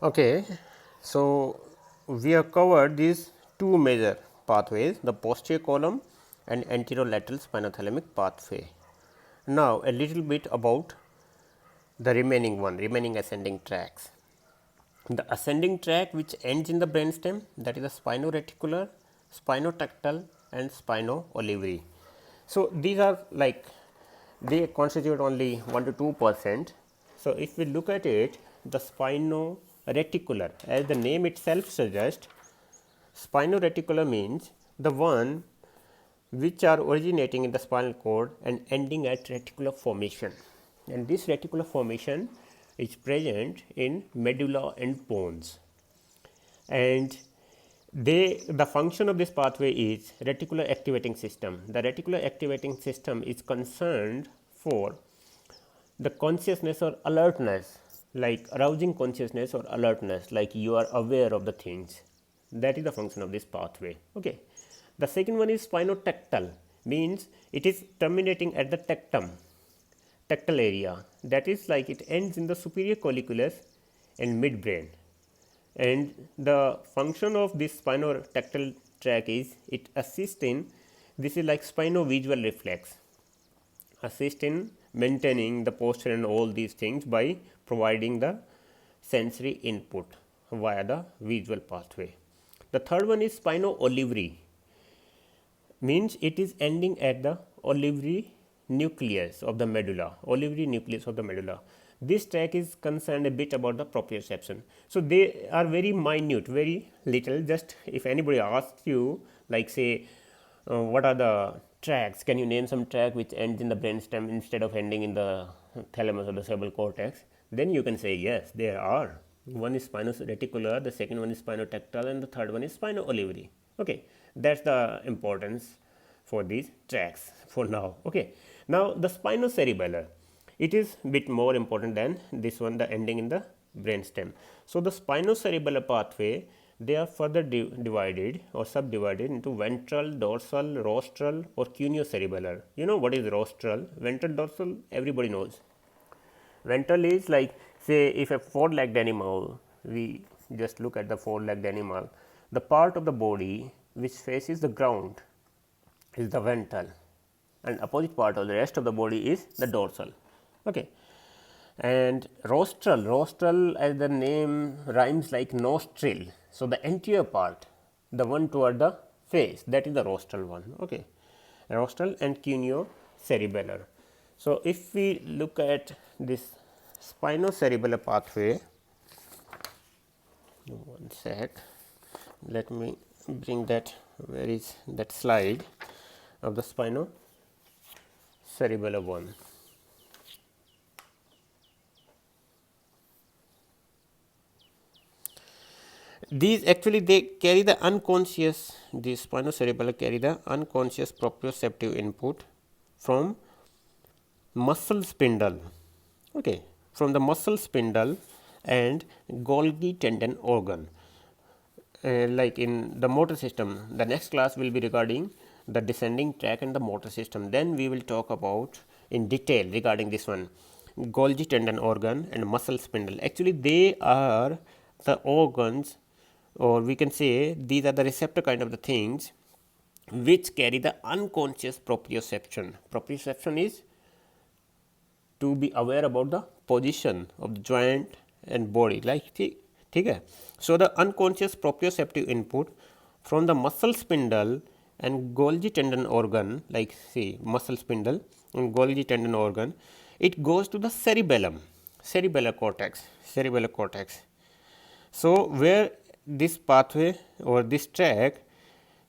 Okay, so we have covered these two major pathways, the posterior column and anterolateral spinothalamic pathway. Now, a little bit about the remaining ascending tracks. The ascending track which ends in the brainstem, that is the spinoreticular, spinotactal and spino-olivary. So, these are like they constitute only 1 to 2%. So, if we look at it, the spinoreticular, as the name itself suggests, spinoreticular means the one which are originating in the spinal cord and ending at reticular formation, and this reticular formation is present in medulla and bones, and the function of this pathway is reticular activating system. The reticular activating system is concerned for the consciousness or alertness, like arousing consciousness or alertness, like you are aware of the things. That is the function of this pathway. Okay. The second one is spinotactal, means it is terminating at the tactal area, that is like it ends in the superior colliculus and midbrain, and the function of this spinotactal tract is it assists in, this is like spinovisual reflex, assist in maintaining the posture and all these things by providing the sensory input via the visual pathway. The third one is spino-olivary, means it is ending at the olivary nucleus of the medulla, This tract is concerned a bit about the proprioception. So, they are very minute, very little. Just if anybody asks you, like say, what are the tracts? Can you name some tract which ends in the brainstem instead of ending in the thalamus or the cerebral cortex? Then you can say yes, there are. One is spinoreticular, the second one is spinotactal, and the third one is spino-olivary. Okay, that's the importance for these tracts for now. Okay, now the spinocerebellar, it is bit more important than this one, the ending in the brainstem. So, the spinocerebellar pathway, they are further divided or subdivided into ventral, dorsal, rostral or cuneo-cerebellar. You know what is rostral? Ventral, dorsal, everybody knows. Ventral is like, say, if a four-legged animal, we just look at the four-legged animal, the part of the body which faces the ground is the ventral, and opposite part of the rest of the body is the dorsal. Okay. And rostral as the name rhymes like nostril. So, the anterior part, the one toward the face, that is the rostral one. Okay. Rostral and cuneo-cerebellar. So, if we look at this spinocerebellar pathway, one sec, let me bring that, where is that slide of the spinocerebellar one. These actually they carry the unconscious, these spinocerebellar carry the unconscious proprioceptive input from muscle spindle, okay, from the muscle spindle and Golgi tendon organ. Like in the motor system, the next class will be regarding the descending tract and the motor system. Then we will talk about in detail regarding this one, Golgi tendon organ and muscle spindle. Actually, they are the organs, or we can say these are the receptor kind of the things which carry the unconscious proprioception. Proprioception is to be aware about the position of the joint and body, like okay. So, the unconscious proprioceptive input from the muscle spindle and Golgi tendon organ, like see muscle spindle and Golgi tendon organ, it goes to the cerebellar cortex. So, where this pathway or this tract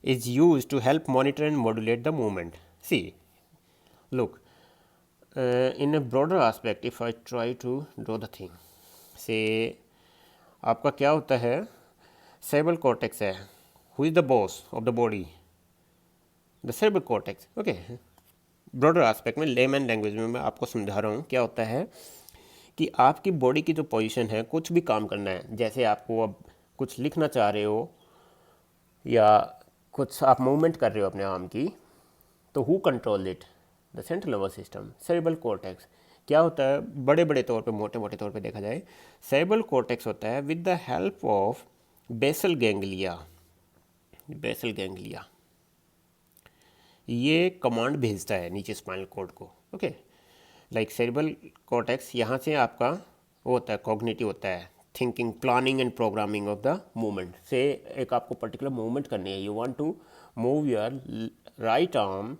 is used to help monitor and modulate the movement. See, look, in a broader aspect, if I try to draw the thing, say, आपका क्या होता है, cerebral cortex है, who is the boss of the body? The cerebral cortex. Okay. Broader aspect में layman language में मैं आपको समझा रहा हूँ क्या होता है कि आपकी बॉडी की जो पोजीशन है, कुछ भी काम करना है, जैसे आपको अब कुछ लिखना चाह रहे हो या कुछ आप मूवमेंट कर रहे हो अपने आर्म की, तो who control it? The central nervous system, cerebral cortex. क्या होता है, बड़े बड़े तौर पे, मोटे मोटे तौर पे देखा जाए, सेरेब्रल कॉर्टेक्स होता है with the help of basal ganglia. Basal ganglia ये कमांड भेजता है नीचे स्पाइनल कॉर्ड को। ओके, लाइक सेरेब्रल कॉर्टेक्स यहाँ से आपका वो होता है, कॉग्निटिव होता है, thinking, planning and programming of the movement. So एक आपको पर्टिकुलर मूवमेंट करनी है, you want to move your right arm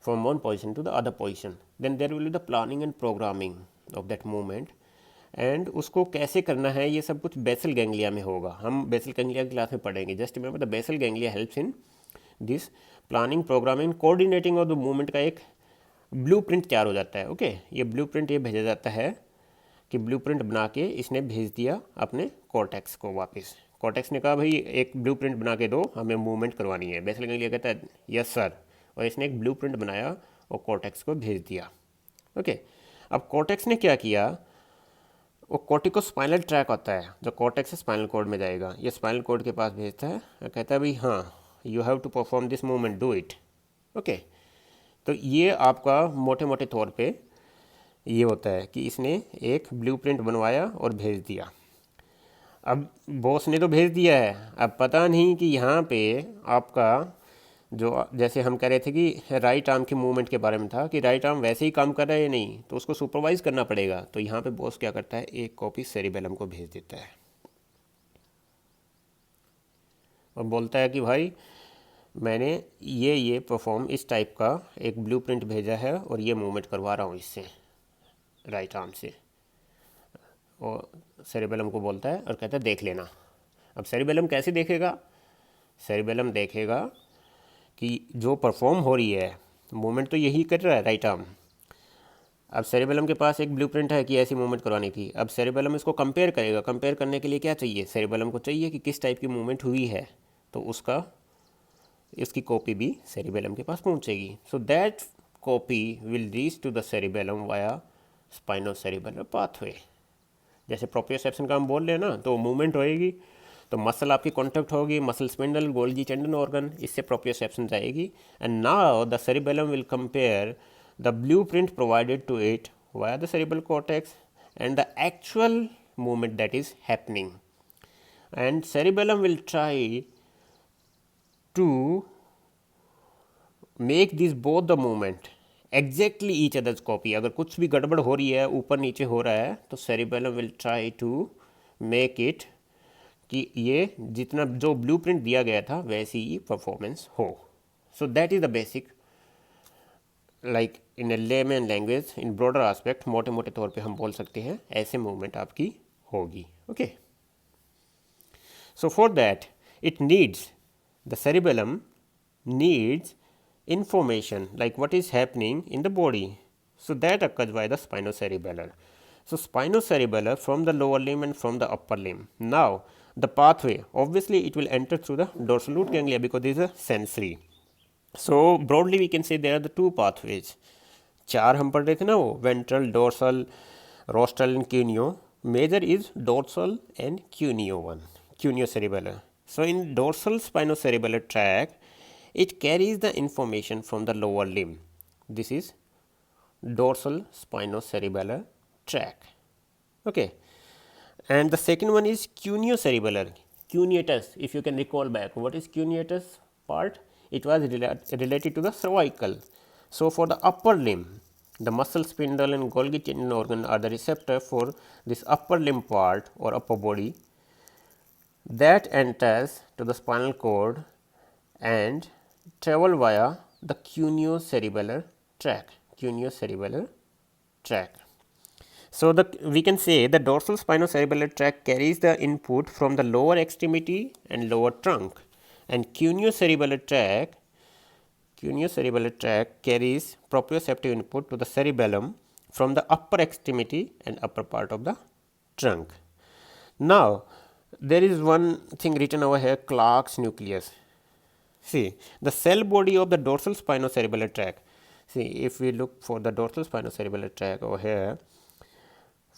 from one position to the other position, then there will be the planning and programming of that movement, and उसको कैसे करना है ये सब कुछ बेसल गैंग्लिया में होगा। हम बेसल गैंग्लिया की क्लास में पढ़ेंगे। Just remember the basal ganglia helps in this planning, programming, coordinating of the movement का एक ब्लूप्रिंट तैयार हो जाता है। ओके, ये ब्लूप्रिंट ये भेजा जाता है कि ब्लूप्रिंट बना के इसने भेज दिया अपने कॉर्टेक्स को वापस। कॉर्टेक्स ने कहा भाई एक ब्लूप्रिंट बना के दो, हमें मूवमेंट करवानी है। बेसल गैंग्लिया कहता है यस सर, और इसने एक ब्लूप्रिंट बनाया और कॉर्टेक्स को भेज दिया। ओके, अब कॉर्टेक्स ने क्या किया, वो कॉर्टिकोस्पाइनल ट्रैक होता है जो कॉर्टेक्स से स्पाइनल कॉर्ड में जाएगा, ये स्पाइनल कॉर्ड के पास भेजता है और कहता है भाई हाँ, you have to perform this movement, do it. Okay, तो ये आपका मोटे मोटे तौर पे ये होता है कि इसने एक ब्लूप्रिंट बनवाया और भेज दिया। अब बॉस ने तो भेज दिया है, अब पता नहीं कि यहाँ पे आपका जो, जैसे हम कह रहे थे कि राइट आर्म की मूवमेंट के बारे में था कि राइट आर्म वैसे ही काम कर रहा है या नहीं, तो उसको सुपरवाइज करना पड़ेगा। तो यहाँ पे बॉस क्या करता है, एक कॉपी सेरिबेलम को भेज देता है और बोलता है कि भाई मैंने ये परफॉर्म इस टाइप का एक ब्लूप्रिंट भेजा है और ये मूवमेंट करवा रहा हूँ इससे, राइट आर्म से। और सेरिबेलम को बोलता है और कहता है देख लेना। अब सेरिबेलम कैसे देखेगा, सेरिबेलम देखेगा कि जो परफॉर्म हो रही है मूवमेंट तो यही कर रहा है राइट आर्म। अब सेरिबेलम के पास एक ब्लूप्रिंट है कि ऐसी मूवमेंट करवानी थी। अब सेरिबेलम इसको कंपेयर करेगा। कंपेयर करने के लिए क्या चाहिए, सेरिबेलम को चाहिए कि किस टाइप की मूवमेंट हुई है, तो इसकी कॉपी भी सेरिबेलम के पास पहुंचेगी। So that copy will reach to the cerebellum via spinocerebellar pathway. जैसे प्रोप्रियोसेप्शन का हम बोल रहे हैं ना, तो मूवमेंट होएगी तो मसल आपकी कॉन्टैक्ट होगी, muscle spindle, Golgi tendon organ, इससे प्रोप्रियोसेप्शन जाएगी। And now the cerebellum will compare the blueprint provided to it via the cerebral cortex and the actual movement that is happening, and cerebellum will try to make these both the movement exactly each other's copy। अगर कुछ भी गड़बड़ हो रही है, ऊपर नीचे हो रहा है, तो cerebellum will try to make it कि ये जितना जो ब्लूप्रिंट दिया गया था वैसी ही परफॉर्मेंस हो। So that is the basic, like in A layman language, in broader aspect, मोटे मोटे तौर पे हम बोल सकते हैं ऐसे मूवमेंट आपकी होगी। Okay, so for that it needs, the cerebellum needs information like what is happening in the body, so that occurs by the spinocerebellar. So spinocerebellar from the lower limb and from the upper limb. Now the pathway, obviously it will enter through the dorsal root ganglia because this is a sensory. So broadly we can say there are the two pathways. चार हम पढ़ रहे थे ना, वो ventral, dorsal, rostral and cuneo. Major is dorsal and cuneo one, cuniocerebellar. So in dorsal spinocerebellar tract, it carries the information from the lower limb. This is dorsal spinocerebellar tract. Okay, and the second one is cuniocerebellar, cuneatus. If you can recall back, what is cuneatus part? It was related to the cervical. So for the upper limb, the muscle spindle and Golgi tendon organ are the receptor for this upper limb part or upper body that enters to the spinal cord and travel via the cuniocerebellar tract. Cuniocerebellar tract. So we can say the dorsal spinocerebellar tract carries the input from the lower extremity and lower trunk, and cuniocerebellar tract carries proprioceptive input to the cerebellum from the upper extremity and upper part of the trunk. Now there is one thing written over here, Clark's nucleus. See, the cell body of the dorsal spinocerebellar tract. See, if we look for the dorsal spinocerebellar tract over here,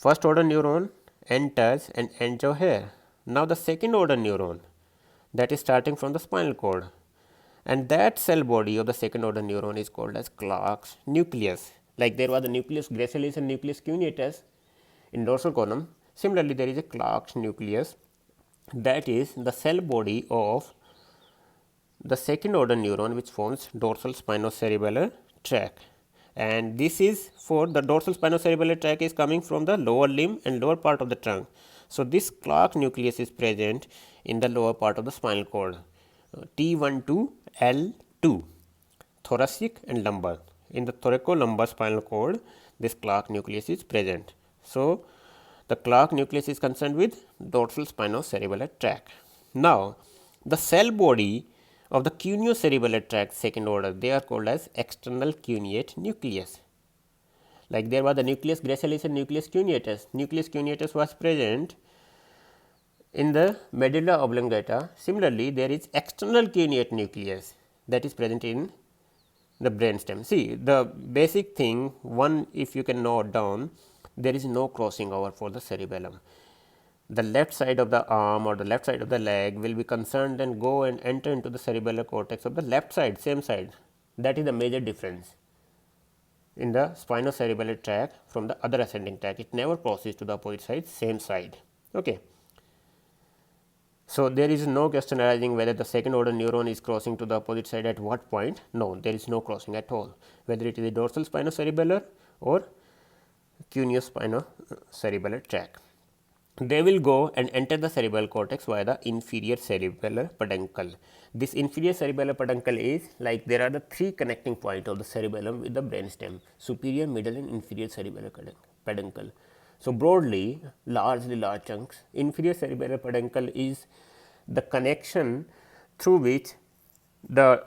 first order neuron enters and ends over here. Now the second order neuron, that is starting from the spinal cord, and that cell body of the second order neuron is called as Clark's nucleus. Like there was the nucleus gracilis and nucleus cuneatus in dorsal column. Similarly, there is a Clark's nucleus, that is the cell body of the second order neuron which forms dorsal spinocerebellar tract, and this is for the dorsal spinocerebellar tract is coming from the lower limb and lower part of the trunk. So, this Clark nucleus is present in the lower part of the spinal cord, T1 to L2, thoracic and lumbar. In the thoracolumbar spinal cord, this Clark nucleus is present. So, the Clark nucleus is concerned with dorsal spinocerebellar tract. Now, the cell body of the cuneo-cerebellar tract second order, they are called as external cuneate nucleus. Like there was the nucleus gracilis and nucleus cuneatus. Nucleus cuneatus was present in the medulla oblongata. Similarly, there is external cuneate nucleus that is present in the brainstem. See, the basic thing, one, if you can note down, there is no crossing over for the cerebellum. The left side of the arm or the left side of the leg will be concerned and go and enter into the cerebellar cortex of the left side, same side. That is the major difference in the spinocerebellar tract from the other ascending tract. It never crosses to the opposite side, same side. Okay. So, there is no question arising whether the second order neuron is crossing to the opposite side at what point. No, there is no crossing at all, whether it is a dorsal spinocerebellar or cuneo-spinocerebellar tract. They will go and enter the cerebral cortex via the inferior cerebellar peduncle. This inferior cerebellar peduncle is like there are the three connecting points of the cerebellum with the brainstem: superior, middle and inferior cerebellar peduncle. So, broadly, largely large chunks, inferior cerebellar peduncle is the connection through which the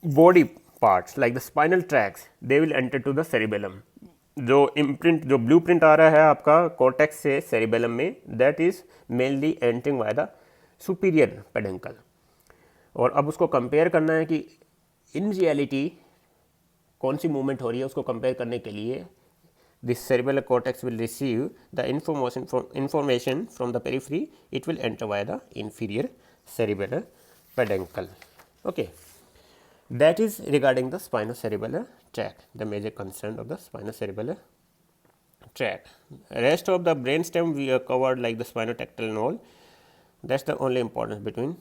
body parts like the spinal tracts, they will enter to the cerebellum. जो imprint जो blue print आ रहा है आपका cortex से cerebellum में, that is mainly entering by the superior peduncle. और अब उसको कंपेयर करना है कि इन रियलिटी कौन सी मूवमेंट हो रही है, उसको कंपेयर करने के लिए this cerebellar cortex will receive the information from the periphery, it will enter by the inferior cerebellar peduncle. Okay, that is regarding the spinocerebellar tract, the major concern of the spinocerebellar tract. Rest of the brainstem we are covered like the spinotactal and all. That's the only importance between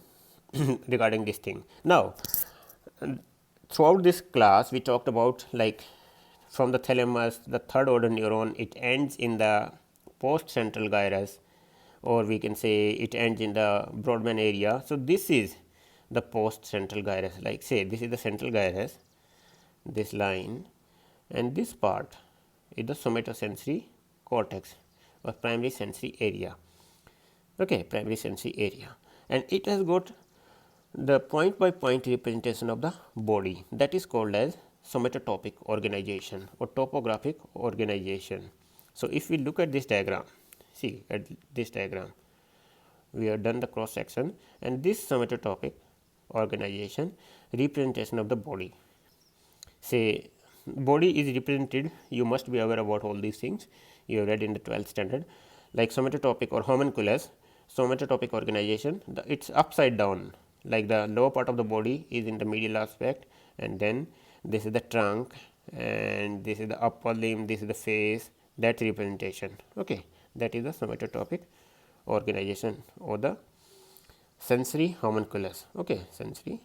regarding this thing. Now, throughout this class we talked about like from the thalamus, the third order neuron, it ends in the post central gyrus, or we can say it ends in the Brodmann area. So, this is the post central gyrus, like say this is the central gyrus, this line, and this part is the somatosensory cortex or primary sensory area. Okay, primary sensory area, and it has got the point by point representation of the body, that is called as somatotopic organization or topographic organization. So, if we look at this diagram, see at this diagram, we have done the cross section, and this somatotopic organization representation of the body. Say body is represented, you must be aware about all these things, you have read in the 12th standard, like somatotopic or homunculus. Somatotopic organization, it's upside down, like the lower part of the body is in the medial aspect, and then this is the trunk, and this is the upper limb, this is the face, that representation. Okay, that is the somatotopic organization or the sensory homunculus. Okay, sensory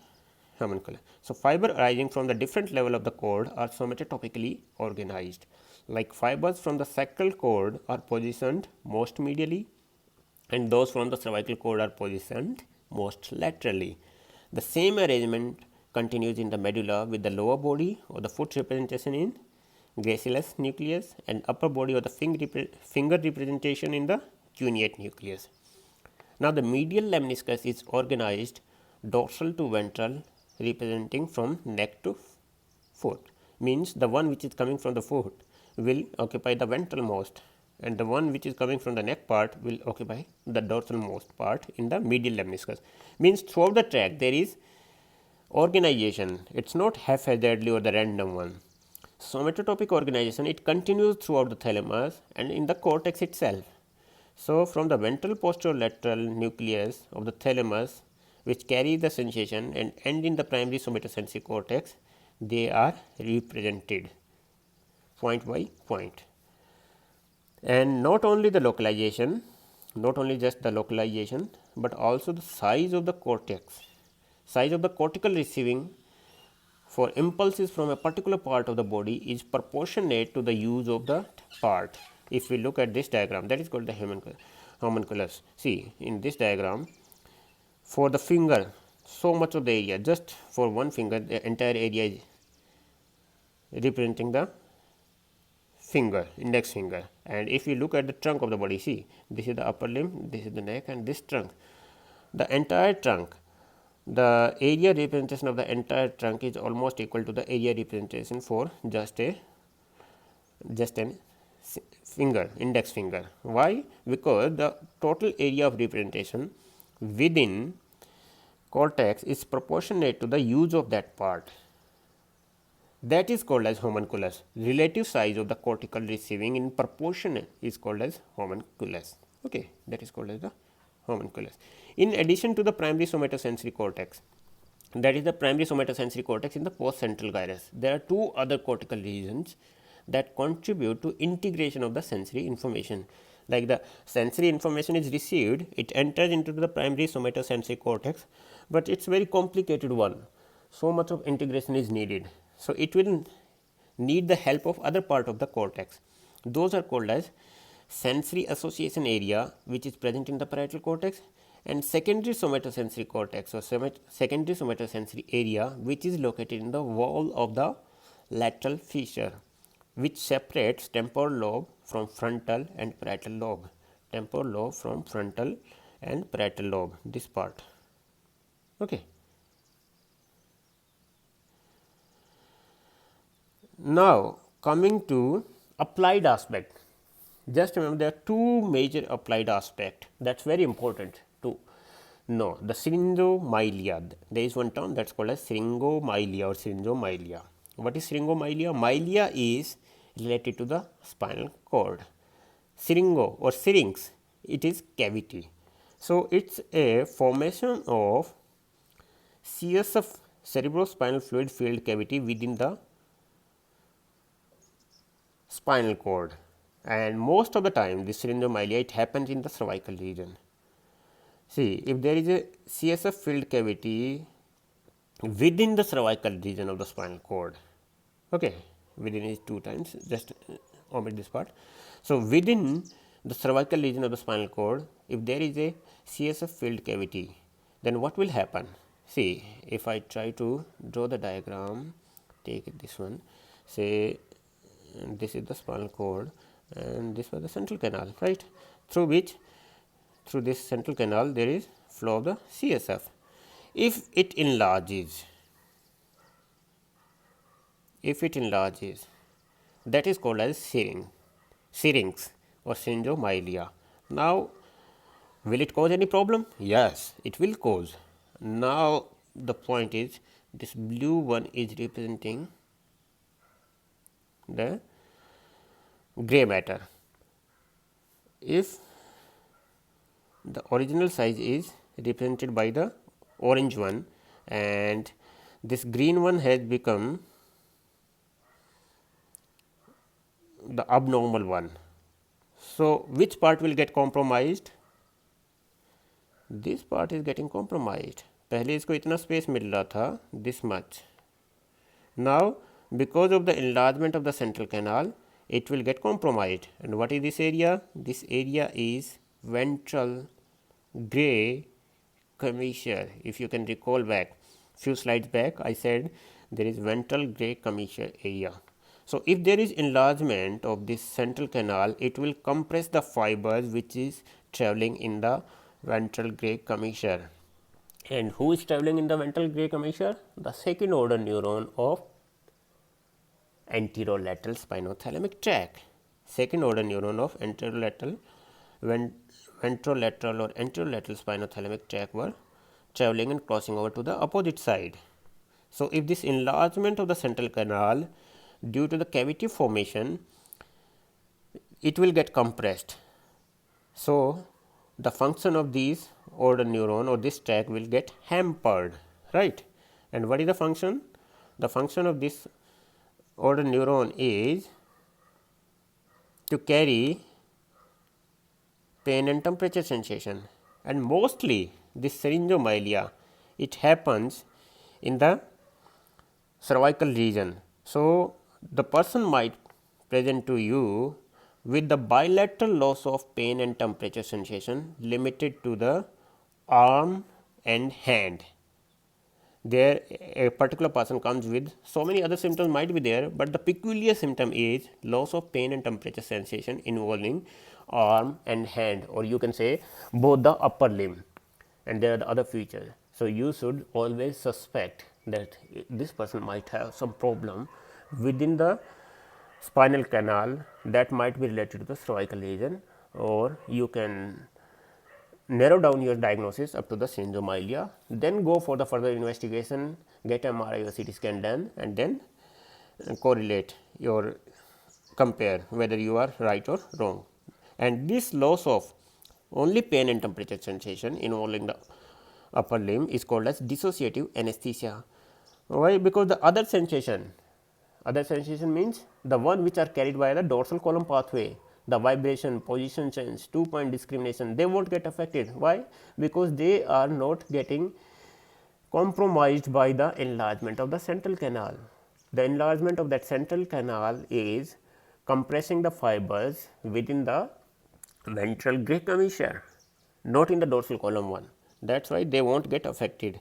homunculus. So, fiber arising from the different level of the cord are somatotopically organized. Like fibers from the sacral cord are positioned most medially, and those from the cervical cord are positioned most laterally. The same arrangement continues in the medulla with the lower body or the foot representation in gracilis nucleus and upper body or the finger representation in the cuneate nucleus. Now, the medial lemniscus is organized dorsal to ventral, representing from neck to foot, means the one which is coming from the foot will occupy the ventral most, and the one which is coming from the neck part will occupy the dorsal most part in the medial lemniscus. Means throughout the tract there is organization, it is not haphazardly or the random one. Somatotopic organization, it continues throughout the thalamus and in the cortex itself. So, from the ventral posterolateral nucleus of the thalamus, which carries the sensation and end in the primary somatosensory cortex, they are represented. point by point. And not only the localization, not only just the localization, but also the size of the cortex, size of the cortical receiving for impulses from a particular part of the body is proportionate to the use of the part. If we look at this diagram, that is called the homunculus. See, in this diagram, for the finger, so much of the area, just for one finger, the entire area is representing the finger, index finger. And if you look at the trunk of the body, see, this is the upper limb, this is the neck, and this trunk. The entire trunk, the area representation of the entire trunk is almost equal to the area representation for just an finger, index finger. Why? Because the total area of representation within cortex is proportionate to the use of that part. That is called as homunculus. Relative size of the cortical receiving in proportion is called as homunculus. Okay, that is called as the homunculus. In addition to the primary somatosensory cortex, that is the primary somatosensory cortex in the postcentral gyrus, there are two other cortical regions that contribute to integration of the sensory information. Like the sensory information is received, it enters into the primary somatosensory cortex, but it is very complicated one. So much of integration is needed. So, it will need the help of other part of the cortex. Those are called as sensory association area, which is present in the parietal cortex, and secondary somatosensory cortex or secondary somatosensory area, which is located in the wall of the lateral fissure, which separates temporal lobe from frontal and parietal lobe. Temporal lobe from frontal and parietal lobe, this part. Okay. Now, coming to applied aspect, just remember there are two major applied aspects, that is very important to know. The syringomyelia, there is one term that is called as syringomyelia or syringomyelia. What is syringomyelia? Myelia is related to the spinal cord. Syringo or syrinx, it is cavity. So, it is a formation of CSF, cerebrospinal fluid filled cavity within the spinal cord, and most of the time this syringomyelia, it happens in the cervical region. See, if there is a CSF filled cavity within the cervical region of the spinal cord, okay, within is two times, just omit this part. So, within the cervical region of the spinal cord, if there is a CSF filled cavity, then what will happen? See, if I try to draw the diagram, take this one, say this is the spinal cord and this was the central canal, right, through this central canal there is flow of the CSF. If it enlarges, that is called as syrinx or syringomyelia. Now, will it cause any problem? Yes, it will cause. Now, the point is, this blue one is representing the gray matter. If the original size is represented by the orange one and this green one has become the abnormal one. So, which part will get compromised? This part is getting compromised. पहले इसको इतना space मिल रहा था, this much. Now, because of the enlargement of the central canal, it will get compromised. And what is this area? This area is ventral gray commissure. If you can recall back, few slides back, I said there is ventral gray commissure area. So, if there is enlargement of this central canal, it will compress the fibers which is traveling in the ventral gray commissure. And who is traveling in the ventral gray commissure? The second order neuron of anterolateral spinothalamic tract. Second order neuron of ventrolateral or anterolateral spinothalamic tract were traveling and crossing over to the opposite side. So, if this enlargement of the central canal due to the cavity formation, it will get compressed. So, the function of these order neuron or this tract will get hampered, right. And what is the function? The function of this order neuron is to carry pain and temperature sensation, and mostly this syringomyelia, it happens in the cervical region. So, the person might present to you with the bilateral loss of pain and temperature sensation limited to the arm and hand. There a particular person comes with so many other symptoms might be there, but the peculiar symptom is loss of pain and temperature sensation involving arm and hand, or you can say both the upper limb, and there are the other features. So, you should always suspect that this person might have some problem within the spinal canal that might be related to the cervical region, or you can narrow down your diagnosis up to the syringomyelia, then go for the further investigation, get MRI or CT scan done, and then correlate your compare whether you are right or wrong. And this loss of only pain and temperature sensation involving the upper limb is called as dissociative anesthesia. Why? Because the other sensation means the one which are carried by the dorsal column pathway, the vibration, position change, 2-point discrimination, they won't get affected. Why? Because they are not getting compromised by the enlargement of the central canal. The enlargement of that central canal is compressing the fibers within the ventral great hemisphere, not in the dorsal column one. That is why they won't get affected.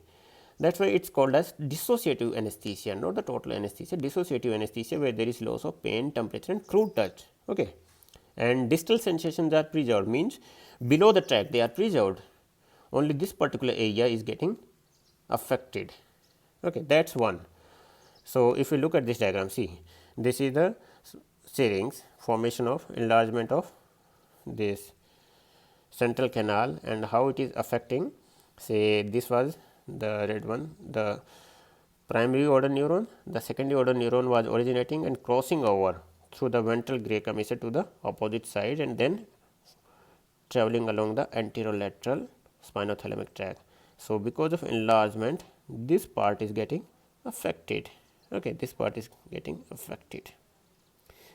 That is why it is called as dissociative anesthesia, not the total anesthesia, dissociative anesthesia, where there is loss of pain, temperature and crude touch. Okay. And distal sensations are preserved, means below the tract they are preserved, only this particular area is getting affected. Okay. That is one. So, if you look at this diagram, see, this is the syrinx, formation of enlargement of this central canal, and how it is affecting. Say this was the red one, the primary order neuron, the secondary order neuron was originating and crossing over through the ventral great hemisphere to the opposite side, and then traveling along the anterolateral spinothalamic tract. So, because of enlargement, this part is getting affected. Okay, this part is getting affected,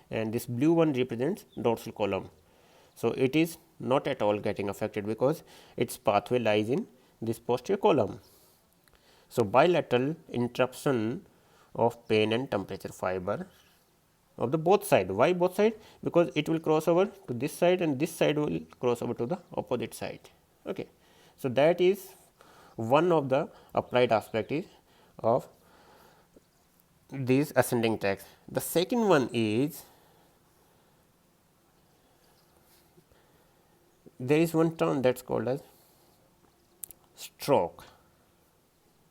and this blue one represents dorsal column. So, it is not at all getting affected because its pathway lies in this posterior column. So, bilateral interruption of pain and temperature fiber of the both side. Why both side? Because it will cross over to this side and this side will cross over to the opposite side. Okay. So, that is one of the applied aspect is of these ascending tracts. The second one is, there is one term that is called as stroke.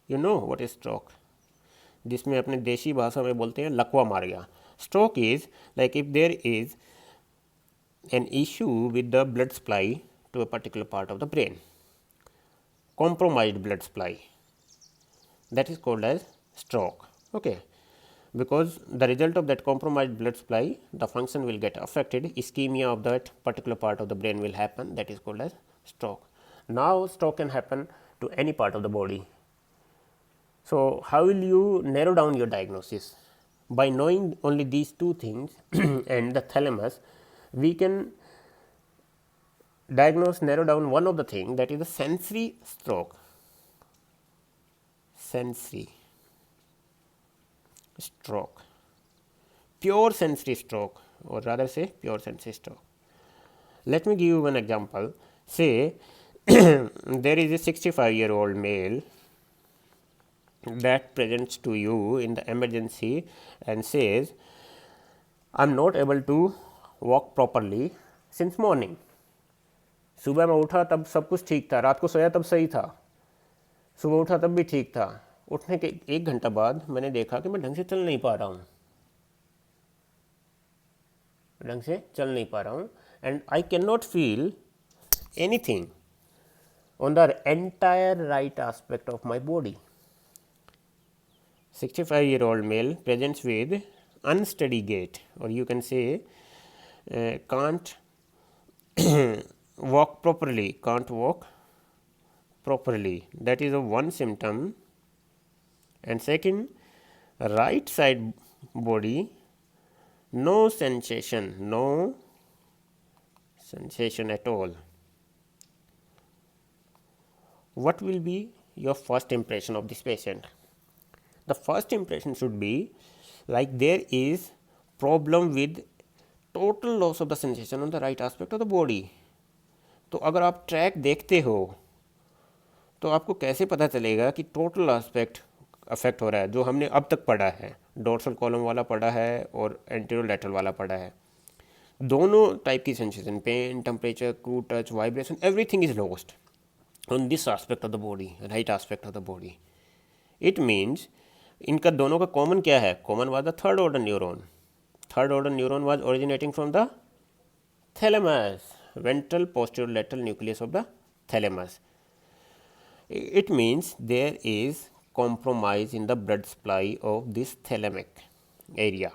You know what is stroke? जिसमें अपने देशी भाषा में बोलते हैं लकवा मार गया. Stroke is like if there is an issue with the blood supply to a particular part of the brain, compromised blood supply, that is called as stroke. Okay. Because the result of that compromised blood supply, the function will get affected, ischemia of that particular part of the brain will happen, that is called as stroke. Now, stroke can happen to any part of the body. So, how will you narrow down your diagnosis? By knowing only these two things and the thalamus, we can diagnose, narrow down one of the things, that is the sensory stroke. Sensory stroke, pure sensory stroke, or rather say pure sensory stroke. Let me give you one example. Say there is a 65-year-old male that presents to you in the emergency and says, I am not able to walk properly since morning. सुबह मैं उठा तब सब कुछ ठीक था, रात को सोया तब सही था, सुबह उठा तब भी ठीक था, उठने के 1 घंटा बाद मैंने देखा कि मैं ढंग से चल नहीं पा रहा हूँ, and I cannot feel anything on the entire right aspect of my body. 65-year-old male presents with unsteady gait, or you can say can't walk properly, that is a one symptom. And second, right side body, no sensation, no sensation at all. What will be your first impression of this patient? The first impression should be like there is problem with total loss of the sensation on the right aspect of the body. तो अगर आप track देखते हो तो आपको कैसे पता चलेगा कि टोटल एस्पेक्ट अफेक्ट हो रहा है, जो हमने अब तक पढ़ा है, डोर्सल कॉलम वाला पढ़ा है और एंटीरियर लैटरल वाला पढ़ा है. दोनों टाइप की sensation, pain, temperature, crude touch, vibration, everything is lost on this aspect of the body, right aspect of the body. It means इनका दोनों का कॉमन क्या है? Common was the third order neuron. Third order neuron was originating from the thalamus, ventral posterior lateral nucleus of the thalamus. It means there is compromise in the blood supply of this thalamic area.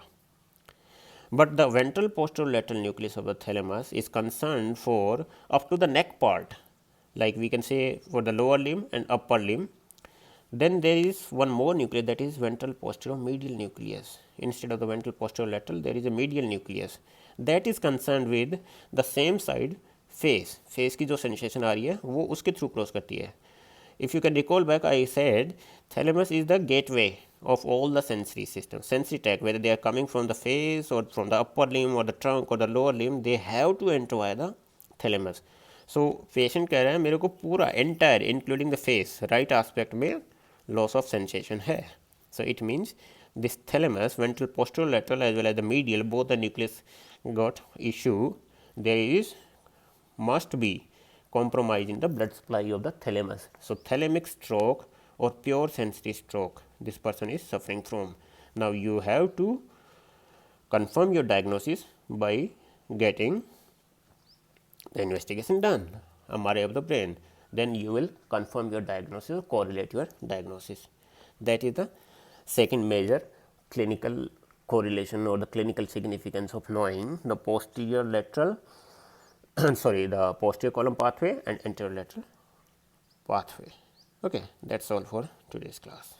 But the ventral posterior lateral nucleus of the thalamus is concerned for up to the neck part, like we can say for the lower limb and upper limb. Then there is one more nucleus, that is ventral posterior medial nucleus. Instead of the ventral posterior lateral, there is a medial nucleus that is concerned with the same side face. Face की जो sensation आ रही है वो उसके through cross करती है. If you can recall back, I said thalamus is the gateway of all the sensory systems, sensory tract, whether they are coming from the face or from the upper limb or the trunk or the lower limb, they have to enter via the thalamus. So patient कह रहे हैं मेरे को पूरा entire including the face right aspect में loss of sensation है. So it means this thalamus, ventral posterior lateral as well as the medial, both the nucleus got issue. There is must be compromise in the blood supply of the thalamus. So thalamic stroke or pure sensory stroke this person is suffering from. Now you have to confirm your diagnosis by getting the investigation done, MRI of the brain. Then you will confirm your diagnosis or correlate your diagnosis. That is the second major clinical correlation or the clinical significance of knowing the posterior lateral the posterior column pathway and anterior lateral pathway. Okay, that's all for today's class.